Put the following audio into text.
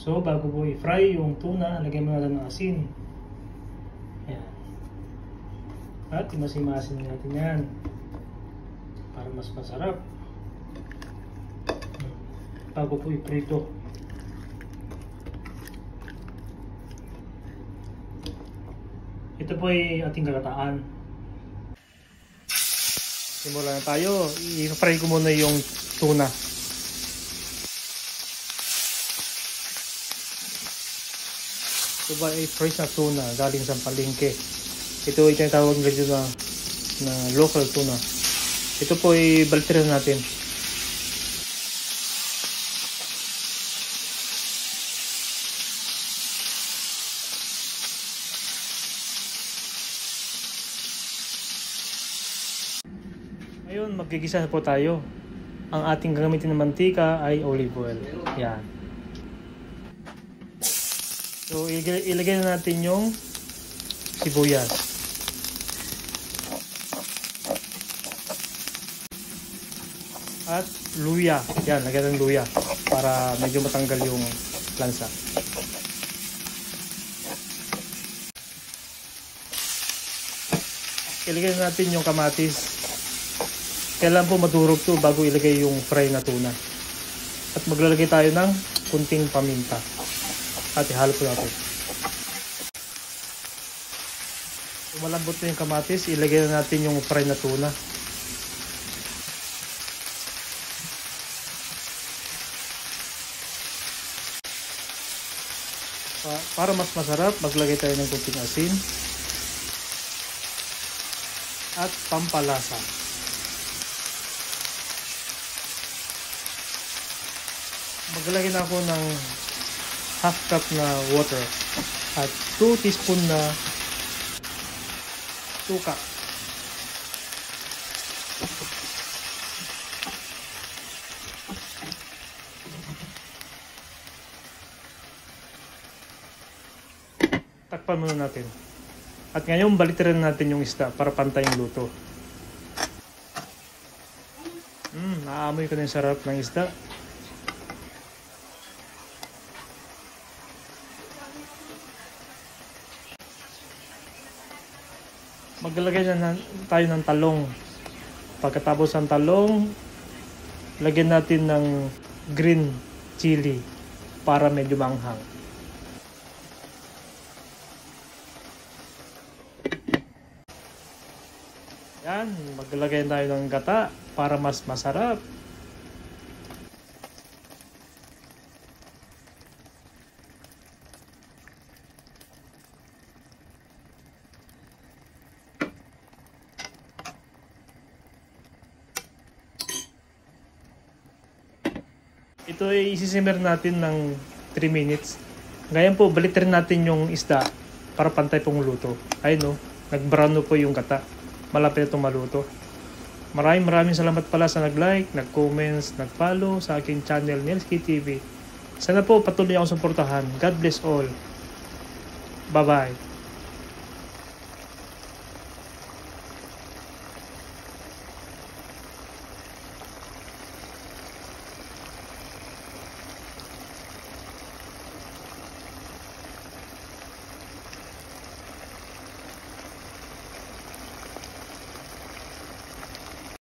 So bago po i-fry yung tuna, lagyan mo natin ng asin. Ayan. At imasin-masin natin yan para mas masarap. Bago po i-prito. Ito po ay ating gagataan. Simulan na tayo. I-fry ko muna yung tuna. Ito ba ay fresh na tuna galing sa palengke. Ito ay tinatawag dito na local tuna. Ito po ay baltiran natin. Ngayon, magigisa na po tayo. Ang ating gagamitin na mantika ay olive oil. Yan. So, ilagay na natin yung sibuyas. At luya. Yan, lagyan ng luya para medyo matanggal yung lansa. Ilagay na natin yung kamatis. Kailangan po madurog to bago ilagay yung fry na tuna. At maglalagay tayo ng kunting paminta. At ihalo po natin. Kung malambot na yung kamatis, ilagay na natin yung fry na tuna. Para mas masarap, maglagay tayo ng kunting asin at pampalasa. Maglagay na ako ng half cup na water at 2 teaspoon na suka. Takpan muna natin. At ngayon balitaran natin yung isda para pantay yung luto. Naamoy ko na yung sarap ng isda. Maglalagay na tayo ng talong. Pagkatapos ng talong, lagyan natin ng green chili para medyo manghang. Yan, maglalagay tayo ng gata para mas masarap. Ito ay isisimmer natin ng 3 minutes. Ngayon po, baliktrin natin yung isda para pantay pong luto. Ayun, no, nag-brown po yung gata. Malapit na itong maluto. Maraming salamat pala sa nag-like, nag-comments, nag-follow sa aking channel, Nelsky TV. Sana po patuloy akong suportahan. God bless all. Bye-bye.